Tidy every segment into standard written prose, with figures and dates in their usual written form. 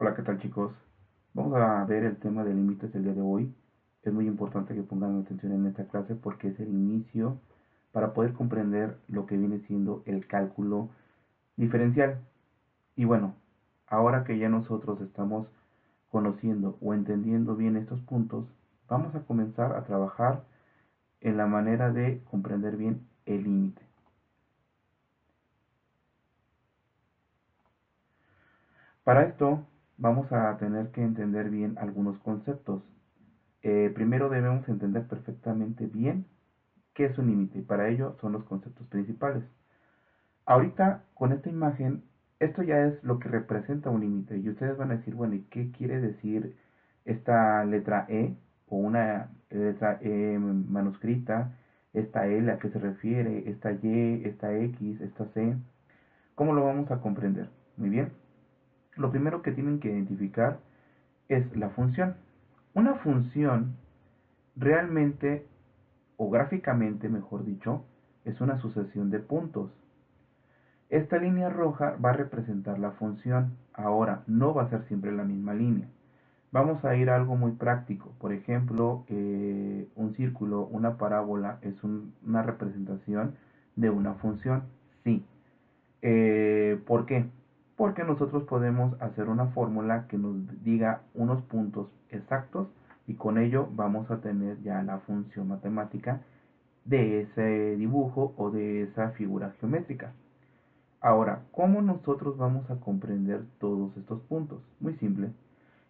Hola, ¿qué tal chicos? Vamos a ver el tema de límites el día de hoy. Es muy importante que pongan atención en esta clase porque es el inicio para poder comprender lo que viene siendo el cálculo diferencial. Y bueno, ahora que ya nosotros estamos conociendo o entendiendo bien estos puntos, vamos a comenzar a trabajar en la manera de comprender bien el límite. Para esto vamos a tener que entender bien algunos conceptos. Primero debemos entender perfectamente bien qué es un límite y para ello son los conceptos principales. Ahorita con esta imagen, esto ya es lo que representa un límite y ustedes van a decir, bueno, ¿y qué quiere decir esta letra E o una letra E manuscrita? Esta L, ¿a qué se refiere? Esta Y, esta X, esta C. ¿Cómo lo vamos a comprender? Muy bien. Lo primero que tienen que identificar es la función. Una función realmente, o gráficamente mejor dicho, es una sucesión de puntos. Esta línea roja va a representar la función. Ahora, no va a ser siempre la misma línea. Vamos a ir a algo muy práctico. Por ejemplo, un círculo, una parábola, es una representación de una función. Sí. ¿Por qué? Porque nosotros podemos hacer una fórmula que nos diga unos puntos exactos y con ello vamos a tener ya la función matemática de ese dibujo o de esa figura geométrica. Ahora, ¿cómo nosotros vamos a comprender todos estos puntos? Muy simple.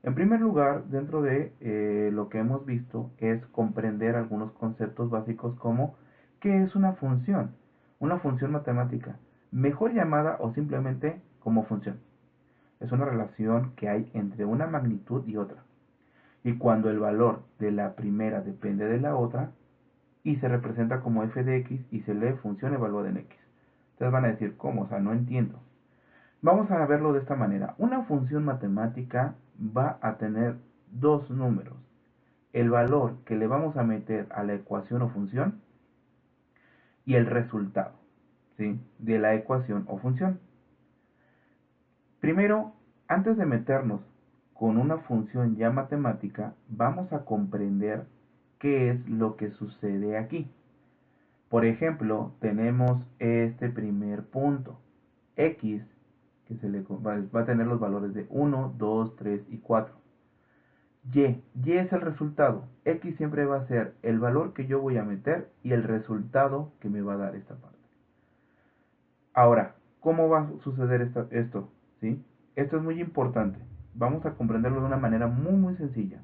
En primer lugar, dentro de lo que hemos visto es comprender algunos conceptos básicos como ¿qué es una función? Una función matemática, mejor llamada o simplemente como función. Es una relación que hay entre una magnitud y otra. Y cuando el valor de la primera depende de la otra, y se representa como f de x y se lee función evaluada en x. Ustedes van a decir, ¿cómo? O sea, no entiendo. Vamos a verlo de esta manera. Una función matemática va a tener dos números. El valor que le vamos a meter a la ecuación o función y el resultado, ¿sí?, de la ecuación o función. Primero, antes de meternos con una función ya matemática, vamos a comprender qué es lo que sucede aquí. Por ejemplo, tenemos este primer punto, x, que va a tener los valores de 1, 2, 3 y 4. Y es el resultado. X siempre va a ser el valor que yo voy a meter y el resultado que me va a dar esta parte. Ahora, ¿cómo va a suceder esto? ¿Sí? Esto es muy importante. Vamos a comprenderlo de una manera muy sencilla.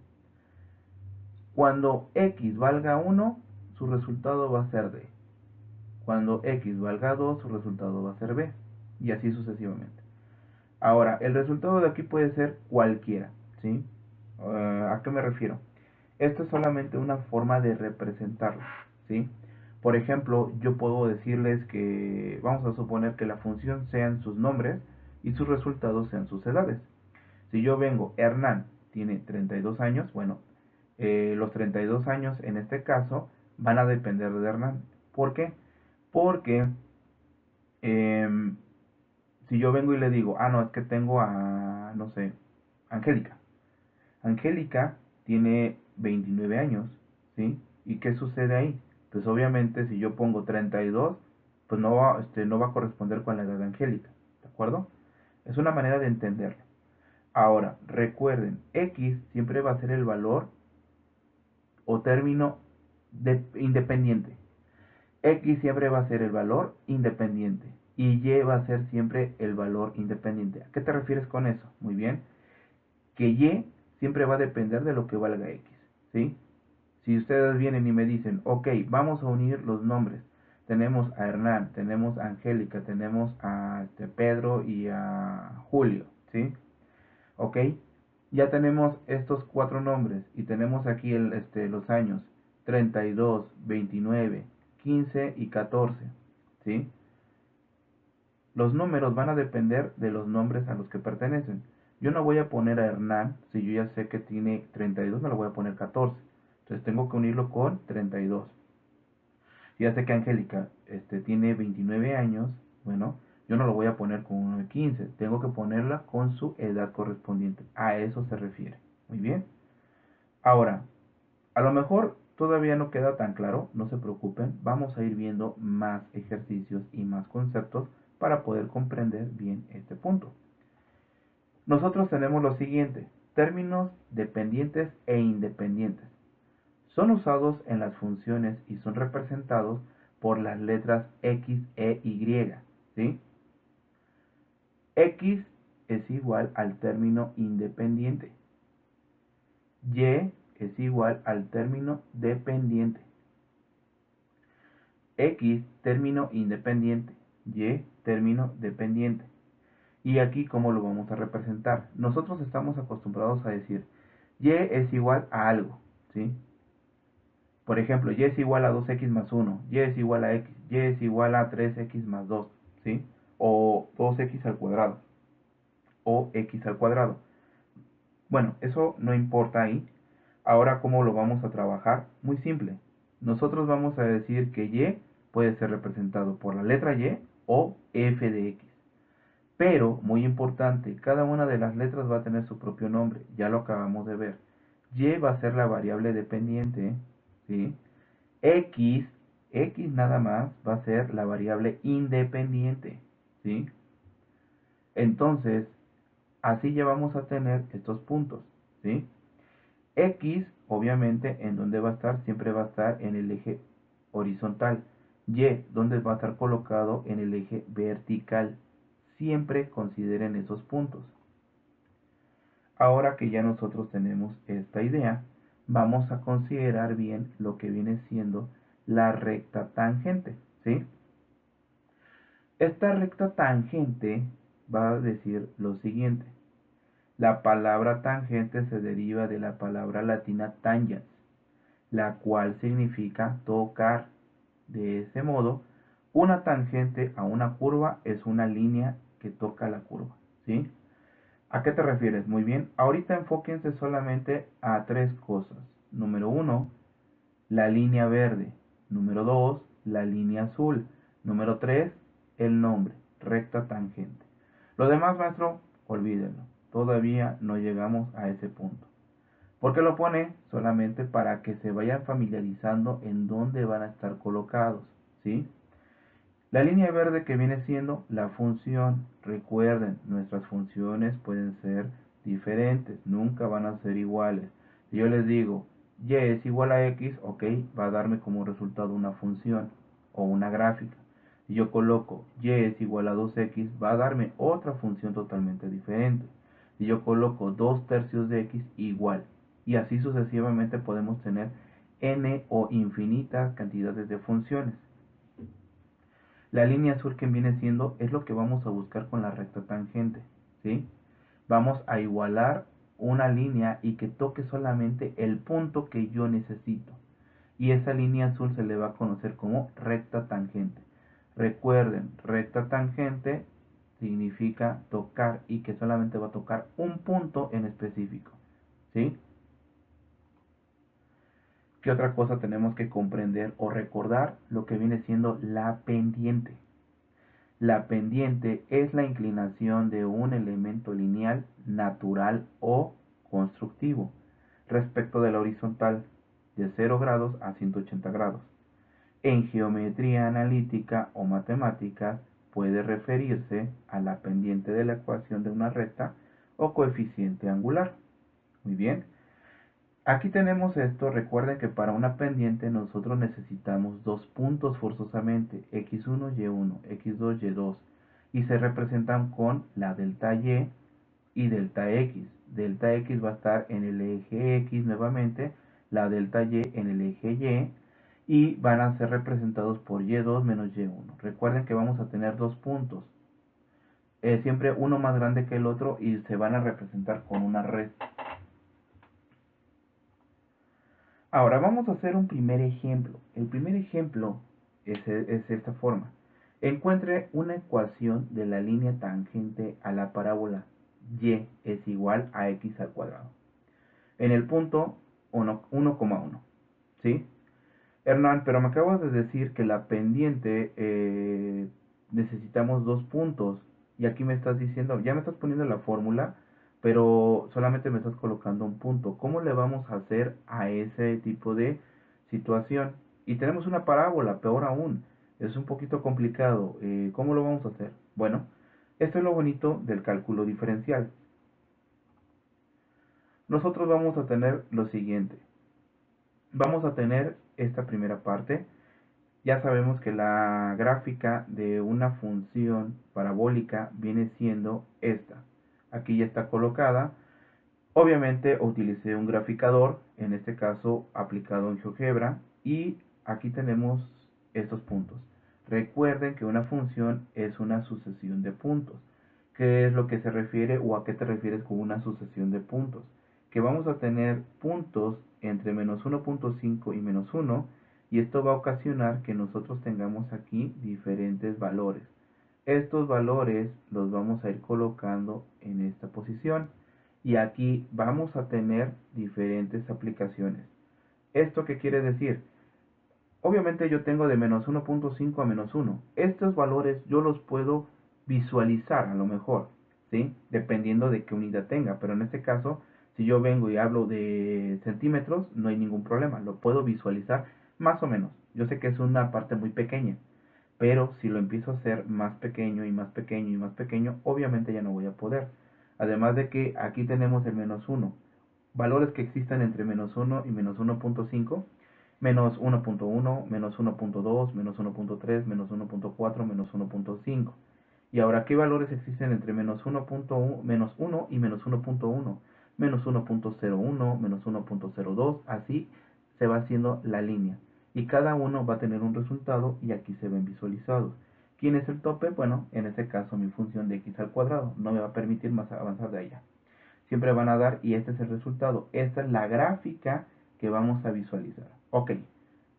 Cuando x valga 1, su resultado va a ser d. Cuando x valga 2, su resultado va a ser b. Y así sucesivamente. Ahora, el resultado de aquí puede ser cualquiera, ¿sí? ¿A qué me refiero? Esto es solamente una forma de representarlo, ¿sí? Por ejemplo, yo puedo decirles que, vamos a suponer que la función sean sus nombres y sus resultados sean sus edades. Si yo vengo, Hernán tiene 32 años, bueno, los 32 años en este caso van a depender de Hernán. ¿Por qué? Porque si yo vengo y le digo, no, es que tengo a, no sé, Angélica. Angélica tiene 29 años, ¿sí? ¿Y qué sucede ahí? Pues obviamente si yo pongo 32, pues no va a corresponder con la edad de Angélica, ¿de acuerdo? Es una manera de entenderlo. Ahora, recuerden, x siempre va a ser el valor o término independiente. X siempre va a ser el valor independiente y Y va a ser siempre el valor independiente. ¿A qué te refieres con eso? Muy bien. Que Y siempre va a depender de lo que valga X, ¿sí? Si ustedes vienen y me dicen, ok, vamos a unir los nombres. Tenemos a Hernán, tenemos a Angélica, tenemos a Pedro y a Julio, ¿sí? Ok, ya tenemos estos cuatro nombres y tenemos aquí los años 32, 29, 15 y 14, ¿sí? Los números van a depender de los nombres a los que pertenecen. Yo no voy a poner a Hernán, si yo ya sé que tiene 32, no lo voy a poner 14. Entonces tengo que unirlo con 32. Si ya sé que Angélica tiene 29 años, bueno, Yo no lo voy a poner con 1 de 15, tengo que ponerla con su edad correspondiente. A eso se refiere. Muy bien. Ahora, a lo mejor todavía no queda tan claro, no se preocupen, vamos a ir viendo más ejercicios y más conceptos para poder comprender bien este punto. Nosotros tenemos lo siguiente, términos dependientes e independientes. Son usados en las funciones y son representados por las letras X, E, Y, ¿sí? X es igual al término independiente. Y es igual al término dependiente. X, término independiente. Y, término dependiente. Y aquí, ¿cómo lo vamos a representar? Nosotros estamos acostumbrados a decir, Y es igual a algo, ¿sí? Por ejemplo, Y es igual a 2x más 1, Y es igual a x, Y es igual a 3x más 2, ¿sí? O 2x al cuadrado, o x al cuadrado. Bueno, eso no importa ahí. Ahora, ¿cómo lo vamos a trabajar? Muy simple. Nosotros vamos a decir que Y puede ser representado por la letra Y o f de x. Pero, muy importante, cada una de las letras va a tener su propio nombre, ya lo acabamos de ver. Y va a ser la variable dependiente, ¿sí? X, X nada más va a ser la variable independiente, ¿sí? Entonces, así ya vamos a tener estos puntos, ¿sí? X, obviamente, ¿en dónde va a estar? Siempre va a estar en el eje horizontal. Y, ¿dónde va a estar colocado? En el eje vertical. Siempre consideren esos puntos. Ahora que ya nosotros tenemos esta idea, vamos a considerar bien lo que viene siendo la recta tangente, ¿sí? Esta recta tangente va a decir lo siguiente. La palabra tangente se deriva de la palabra latina tangens, la cual significa tocar. De ese modo, una tangente a una curva es una línea que toca la curva, ¿sí? ¿A qué te refieres? Muy bien, ahorita enfóquense solamente a tres cosas. Número 1, la línea verde. Número 2, la línea azul. Número 3, el nombre, recta tangente. Lo demás, maestro, olvídenlo. Todavía no llegamos a ese punto. ¿Por qué lo pone? Solamente para que se vayan familiarizando en dónde van a estar colocados, ¿sí? La línea verde que viene siendo la función. Recuerden, nuestras funciones pueden ser diferentes, nunca van a ser iguales. Si yo les digo y es igual a x, ok, va a darme como resultado una función o una gráfica. Si yo coloco y es igual a 2x, va a darme otra función totalmente diferente. Si yo coloco 2 tercios de x, igual. Y así sucesivamente podemos tener n o infinitas cantidades de funciones. La línea azul que viene siendo es lo que vamos a buscar con la recta tangente, ¿sí? Vamos a igualar una línea y que toque solamente el punto que yo necesito. Y esa línea azul se le va a conocer como recta tangente. Recuerden, recta tangente significa tocar y que solamente va a tocar un punto en específico, ¿sí? ¿Qué otra cosa tenemos que comprender o recordar? Lo que viene siendo la pendiente. La pendiente es la inclinación de un elemento lineal, natural o constructivo respecto de la horizontal de 0 grados a 180 grados. En geometría analítica o matemáticas puede referirse a la pendiente de la ecuación de una recta o coeficiente angular. Muy bien. Aquí tenemos esto, recuerden que para una pendiente nosotros necesitamos dos puntos forzosamente, x1, y1, x2, y2, y se representan con la delta y delta x. Delta x va a estar en el eje x nuevamente, la delta y en el eje y van a ser representados por y2 menos y1. Recuerden que vamos a tener dos puntos, siempre uno más grande que el otro y se van a representar con una resta. Ahora vamos a hacer un primer ejemplo. El primer ejemplo es esta forma. Encuentre una ecuación de la línea tangente a la parábola y es igual a x al cuadrado. En el punto 1,1. ¿Sí? Hernán, pero me acabas de decir que la pendiente necesitamos dos puntos. Y aquí me estás diciendo, ya me estás poniendo la fórmula, pero solamente me estás colocando un punto. ¿Cómo le vamos a hacer a ese tipo de situación? Y tenemos una parábola, peor aún. Es un poquito complicado. ¿Cómo lo vamos a hacer? Bueno, esto es lo bonito del cálculo diferencial. Nosotros vamos a tener lo siguiente. Vamos a tener esta primera parte. Ya sabemos que la gráfica de una función parabólica viene siendo esta. Aquí ya está colocada. Obviamente utilicé un graficador, en este caso aplicado en GeoGebra, y aquí tenemos estos puntos. Recuerden que una función es una sucesión de puntos. ¿Qué es lo que se refiere o a qué te refieres con una sucesión de puntos? Que vamos a tener puntos entre menos 1.5 y menos 1, y esto va a ocasionar que nosotros tengamos aquí diferentes valores. Estos valores los vamos a ir colocando en esta posición y aquí vamos a tener diferentes aplicaciones. ¿Esto qué quiere decir? Obviamente yo tengo de menos 1.5 a menos 1. Estos valores yo los puedo visualizar a lo mejor, ¿sí? Dependiendo de qué unidad tenga, pero en este caso, si yo vengo y hablo de centímetros, no hay ningún problema, lo puedo visualizar más o menos. Yo sé que es una parte muy pequeña, pero si lo empiezo a hacer más pequeño y más pequeño y más pequeño, obviamente ya no voy a poder. Además de que aquí tenemos el menos 1. Valores que existan entre menos 1 y menos 1.5, menos 1.1, menos 1.2, menos 1.3, menos 1.4, menos 1.5. Y ahora, ¿qué valores existen entre menos 1.1, menos 1 y menos 1.1? Menos 1.01, menos 1.02, así se va haciendo la línea. Y cada uno va a tener un resultado y aquí se ven visualizados. ¿Quién es el tope? Bueno, en este caso mi función de x al cuadrado no me va a permitir más avanzar de allá. Siempre van a dar y este es el resultado. Esta es la gráfica que vamos a visualizar. Ok,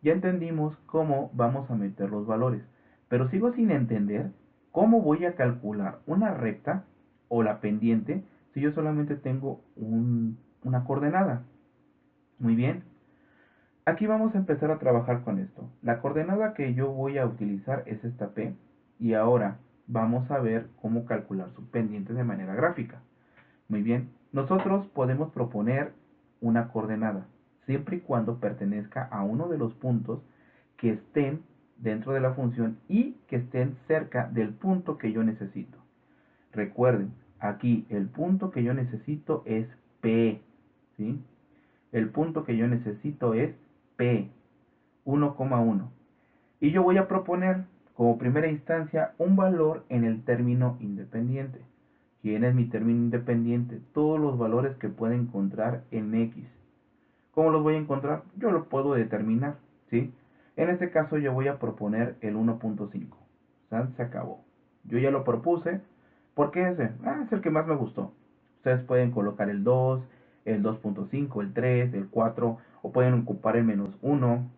ya entendimos cómo vamos a meter los valores, pero sigo sin entender cómo voy a calcular una recta o la pendiente si yo solamente tengo una coordenada. Muy bien, aquí vamos a empezar a trabajar con esto. La coordenada que yo voy a utilizar es esta P y ahora vamos a ver cómo calcular su pendiente de manera gráfica. Muy bien, nosotros podemos proponer una coordenada, siempre y cuando pertenezca a uno de los puntos que estén dentro de la función y que estén cerca del punto que yo necesito. Recuerden, aquí el punto que yo necesito es P, ¿sí? El punto que yo necesito es P, 1,1. Y yo voy a proponer como primera instancia un valor en el término independiente. ¿Quién es mi término independiente? Todos los valores que pueda encontrar en X. ¿Cómo los voy a encontrar? Yo lo puedo determinar, ¿sí? En este caso yo voy a proponer el 1.5. Se acabó. Yo ya lo propuse. ¿Por qué ese? Es el que más me gustó. Ustedes pueden colocar el 2, el 2.5, el 3, el 4, o pueden ocupar el menos 1,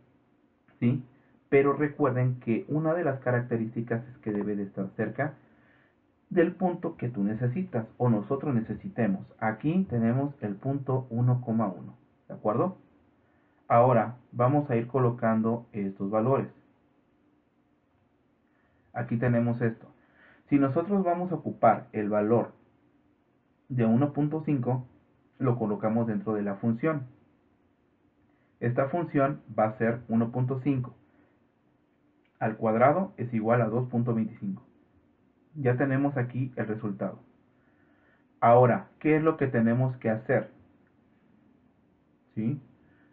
¿sí? Pero recuerden que una de las características es que debe de estar cerca del punto que tú necesitas o nosotros necesitemos. Aquí tenemos el punto 1,1, ¿de acuerdo? Ahora vamos a ir colocando estos valores. Aquí tenemos esto. Si nosotros vamos a ocupar el valor de 1.5, lo colocamos dentro de la función. Esta función va a ser 1.5 al cuadrado es igual a 2.25. Ya tenemos aquí el resultado. Ahora, ¿qué es lo que tenemos que hacer? ¿Sí?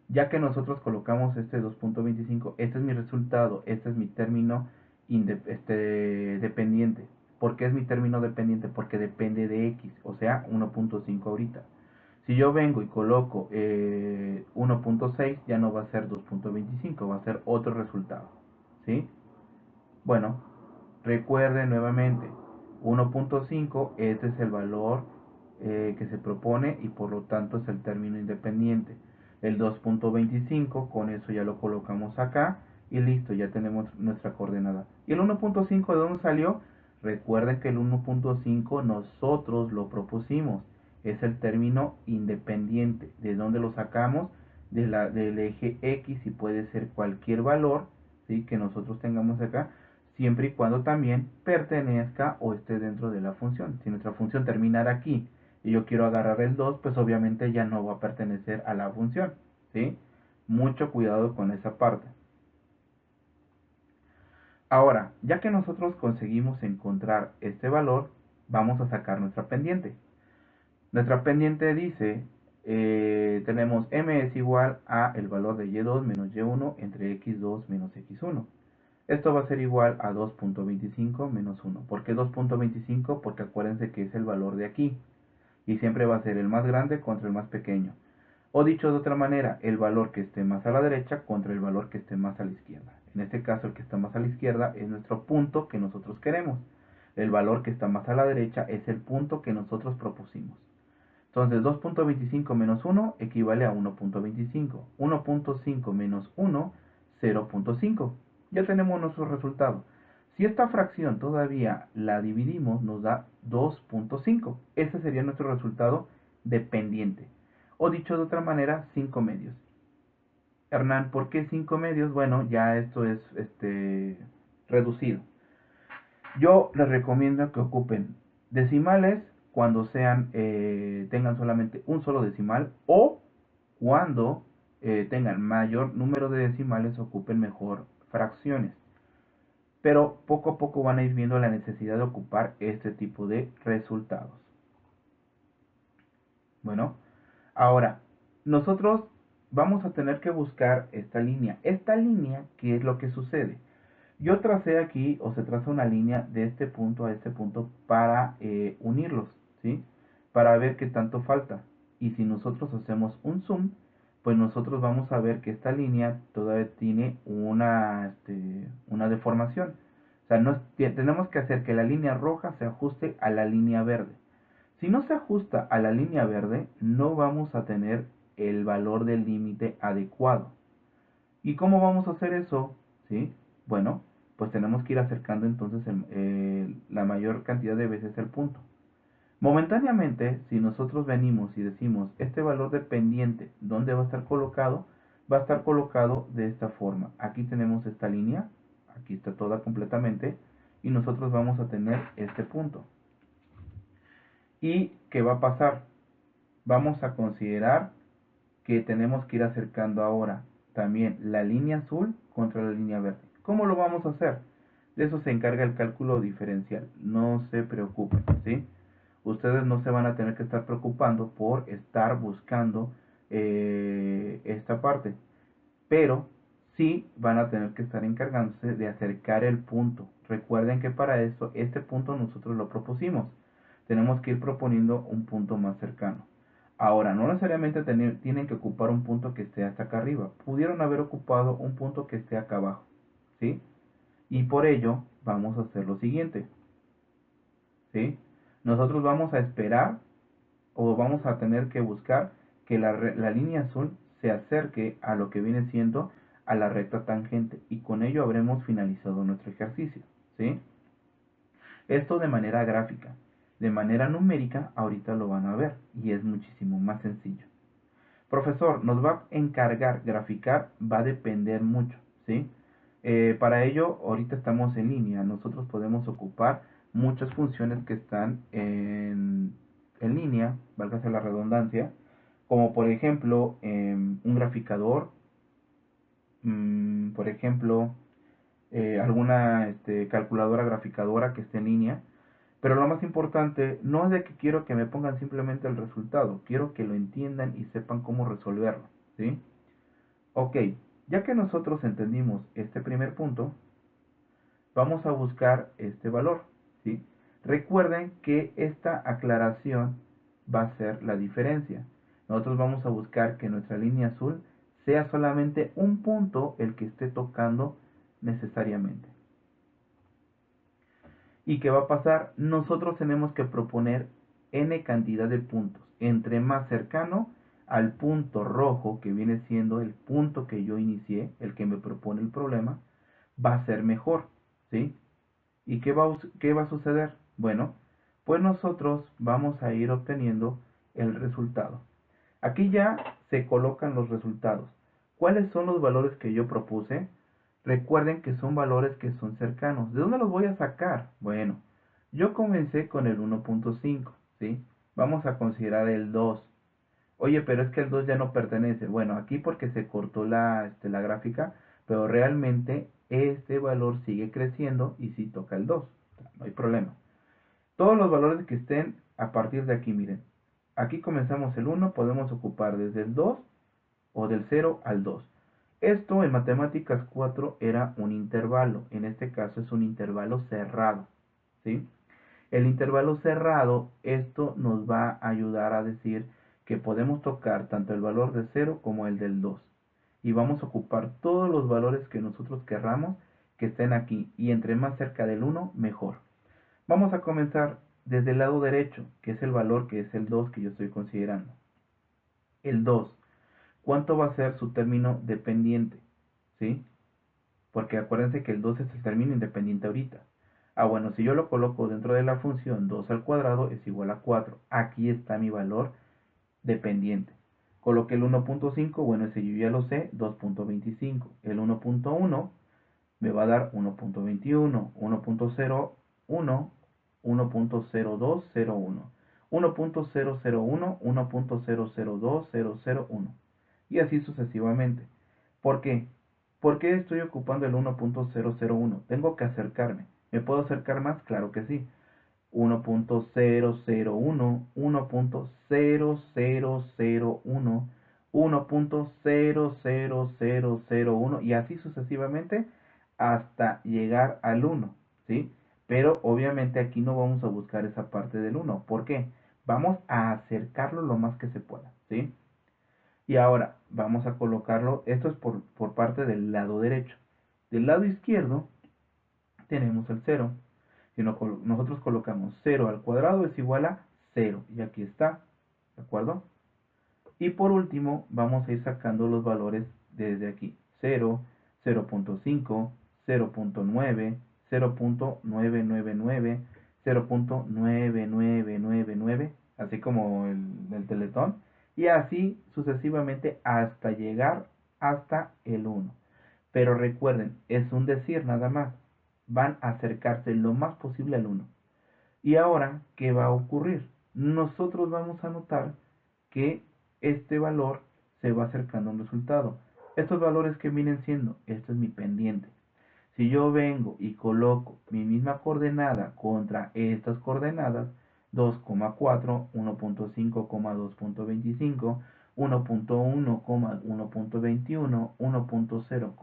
Ya que nosotros colocamos este 2.25, este es mi resultado, este es mi término dependiente. ¿Por qué es mi término dependiente? Porque depende de x, o sea, 1.5 ahorita. Si yo vengo y coloco 1.6, ya no va a ser 2.25, va a ser otro resultado. ¿Sí? Bueno, recuerden nuevamente, 1.5, este es el valor que se propone y por lo tanto es el término independiente. El 2.25, con eso ya lo colocamos acá y listo, ya tenemos nuestra coordenada. ¿Y el 1.5 de dónde salió? Recuerden que el 1.5 nosotros lo propusimos, es el término independiente. ¿De dónde lo sacamos? Del eje X y puede ser cualquier valor, ¿sí?, que nosotros tengamos acá, siempre y cuando también pertenezca o esté dentro de la función. Si nuestra función terminara aquí y yo quiero agarrar el 2, pues obviamente ya no va a pertenecer a la función, ¿sí? Mucho cuidado con esa parte. Ahora, ya que nosotros conseguimos encontrar este valor, vamos a sacar nuestra pendiente. Nuestra pendiente dice, tenemos m es igual a el valor de y2 menos y1 entre x2 menos x1. Esto va a ser igual a 2.25 menos 1. ¿Por qué 2.25? Porque acuérdense que es el valor de aquí. Y siempre va a ser el más grande contra el más pequeño. O dicho de otra manera, el valor que esté más a la derecha contra el valor que esté más a la izquierda. En este caso, el que está más a la izquierda es nuestro punto que nosotros queremos. El valor que está más a la derecha es el punto que nosotros propusimos. Entonces, 2.25 menos 1 equivale a 1.25. 1.5 menos 1, 0.5. Ya tenemos nuestro resultado. Si esta fracción todavía la dividimos, nos da 2.5. Ese sería nuestro resultado dependiente. O dicho de otra manera, 5 medios. Hernán, ¿por qué 5 medios? Bueno, ya esto es reducido. Yo les recomiendo que ocupen decimales cuando tengan solamente un solo decimal, o cuando tengan mayor número de decimales ocupen mejor fracciones. Pero poco a poco van a ir viendo la necesidad de ocupar este tipo de resultados. Bueno, ahora nosotros vamos a tener que buscar esta línea. Esta línea, ¿qué es lo que sucede? Yo tracé aquí, o se traza una línea de este punto a este punto para unirlos, ¿sí? Para ver qué tanto falta. Y si nosotros hacemos un zoom, pues nosotros vamos a ver que esta línea todavía tiene una deformación. O sea, tenemos que hacer que la línea roja se ajuste a la línea verde. Si no se ajusta a la línea verde, no vamos a tener el valor del límite adecuado. ¿Y cómo vamos a hacer eso? ¿Sí? Bueno, pues tenemos que ir acercando entonces la mayor cantidad de veces el punto. Momentáneamente, si nosotros venimos y decimos este valor de pendiente, ¿dónde va a estar colocado? Va a estar colocado de esta forma. Aquí tenemos esta línea, aquí está toda completamente, y nosotros vamos a tener este punto. ¿Y qué va a pasar? Vamos a considerar que tenemos que ir acercando ahora también la línea azul contra la línea verde. ¿Cómo lo vamos a hacer? De eso se encarga el cálculo diferencial. No se preocupen, ¿sí? Ustedes no se van a tener que estar preocupando por estar buscando esta parte, pero sí van a tener que estar encargándose de acercar el punto. Recuerden que para esto, este punto nosotros lo propusimos. Tenemos que ir proponiendo un punto más cercano. Ahora, no necesariamente tienen que ocupar un punto que esté hasta acá arriba. Pudieron haber ocupado un punto que esté acá abajo, ¿sí? Y por ello, vamos a hacer lo siguiente, ¿sí? Nosotros vamos a esperar, o vamos a tener que buscar que la línea azul se acerque a lo que viene siendo a la recta tangente, y con ello habremos finalizado nuestro ejercicio, ¿sí? Esto de manera gráfica. De manera numérica, ahorita lo van a ver, y es muchísimo más sencillo. Profesor, nos va a encargar graficar, va a depender mucho, ¿sí? Para ello, ahorita estamos en línea, nosotros podemos ocupar muchas funciones que están en línea, válgase la redundancia, como por ejemplo un graficador, por ejemplo alguna calculadora graficadora que esté en línea. Pero lo más importante no es de que quiero que me pongan simplemente el resultado, quiero que lo entiendan y sepan cómo resolverlo, ¿sí? Ok, ya que nosotros entendimos este primer punto, vamos a buscar este valor, ¿sí? Recuerden que esta aclaración va a ser la diferencia. Nosotros vamos a buscar que nuestra línea azul sea solamente un punto el que esté tocando necesariamente. ¿Y qué va a pasar? Nosotros tenemos que proponer n cantidad de puntos. Entre más cercano al punto rojo, que viene siendo el punto que yo inicié, el que me propone el problema, va a ser mejor, ¿sí? ¿Y qué va a suceder? Bueno, pues nosotros vamos a ir obteniendo el resultado. Aquí ya se colocan los resultados. ¿Cuáles son los valores que yo propuse? Recuerden que son valores que son cercanos. ¿De dónde los voy a sacar? Bueno, yo comencé con el 1.5, ¿sí? Vamos a considerar el 2. Oye, pero es que el 2 ya no pertenece. Bueno, aquí porque se cortó la gráfica, pero realmente este valor sigue creciendo y sí toca el 2. No hay problema. Todos los valores que estén a partir de aquí, miren. Aquí comenzamos el 1, podemos ocupar desde el 2 o del 0 al 2. Esto en matemáticas 4 era un intervalo, en este caso es un intervalo cerrado, ¿sí? El intervalo cerrado, esto nos va a ayudar a decir que podemos tocar tanto el valor de 0 como el del 2. Y vamos a ocupar todos los valores que nosotros querramos que estén aquí. Y entre más cerca del 1, mejor. Vamos a comenzar desde el lado derecho, que es el valor que es el 2 que yo estoy considerando. El 2. ¿Cuánto va a ser su término dependiente? ¿Sí? Porque acuérdense que el 2 es el término independiente ahorita. Bueno, si yo lo coloco dentro de la función 2 al cuadrado es igual a 4. Aquí está mi valor dependiente. Coloqué el 1.5, bueno, ese yo ya lo sé, 2.25. El 1.1 me va a dar 1.21, 1.01, 1.0201, 1.001, 1.002001 y así sucesivamente. ¿Por qué? ¿Por qué estoy ocupando el 1.001? Tengo que acercarme. ¿Me puedo acercar más? Claro que sí. 1.001, 1.00001, 1.00001 y así sucesivamente hasta llegar al 1, ¿sí? Pero obviamente aquí no vamos a buscar esa parte del 1. ¿Por qué? Vamos a acercarlo lo más que se pueda, ¿sí? Y ahora vamos a colocarlo, esto es por parte del lado derecho. Del lado izquierdo tenemos el 0. Si nosotros colocamos 0 al cuadrado es igual a 0. Y aquí está, ¿de acuerdo? Y por último vamos a ir sacando los valores desde aquí. 0, 0.5, 0.9, 0.999, 0.9999, así como el teletón. Y así sucesivamente hasta llegar hasta el 1. Pero recuerden, es un decir nada más. Van a acercarse lo más posible al 1. Y ahora, ¿qué va a ocurrir? Nosotros vamos a notar que este valor se va acercando a un resultado. Estos valores que vienen siendo, esto es mi pendiente. Si yo vengo y coloco mi misma coordenada contra estas coordenadas, 2,4, 1.5, 2.25, 1.1, 1.21, 1.0,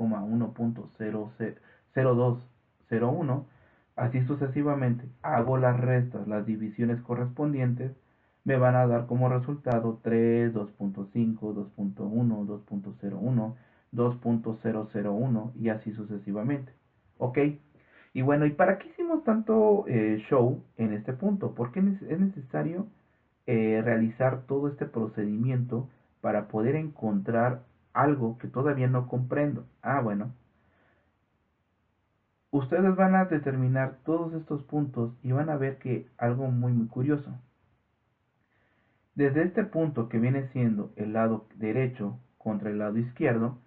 1.0201, así sucesivamente, hago las restas, las divisiones correspondientes, me van a dar como resultado 3, 2.5, 2.1, 2.01, 2.001 y así sucesivamente. ¿Ok? Y bueno, ¿y para qué hicimos tanto show en este punto? ¿Por qué es necesario realizar todo este procedimiento para poder encontrar algo que todavía no comprendo? Bueno, ustedes van a determinar todos estos puntos y van a ver que algo muy curioso. Desde este punto que viene siendo el lado derecho contra el lado izquierdo,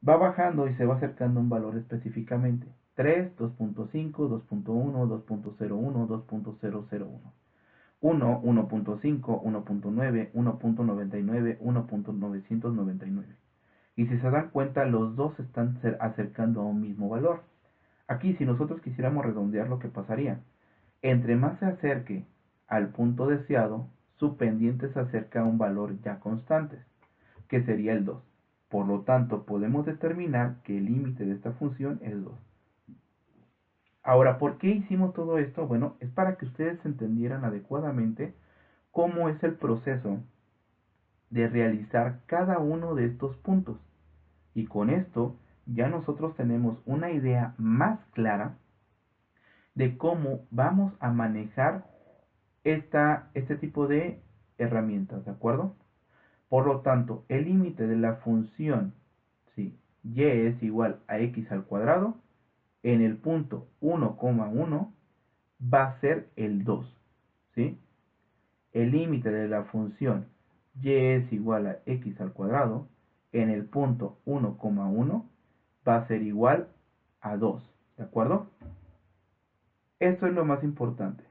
va bajando y se va acercando a un valor específicamente. 3, 2.5, 2.1, 2.01, 2.001. 1, 1.5, 1.9, 1.99, 1.999. Y si se dan cuenta, los dos se están acercando a un mismo valor. Aquí, si nosotros quisiéramos redondear, lo que pasaría, entre más se acerque al punto deseado, su pendiente se acerca a un valor ya constante, que sería el 2. Por lo tanto, podemos determinar que el límite de esta función es 2. Ahora, ¿por qué hicimos todo esto? Bueno, es para que ustedes entendieran adecuadamente cómo es el proceso de realizar cada uno de estos puntos. Y con esto ya nosotros tenemos una idea más clara de cómo vamos a manejar este tipo de herramientas, ¿de acuerdo? Por lo tanto, el límite de la función, ¿sí?, y es igual a x al cuadrado, en el punto 1,1 va a ser el 2, ¿sí? El límite de la función y es igual a x al cuadrado, en el punto 1,1 va a ser igual a 2, ¿de acuerdo? Esto es lo más importante.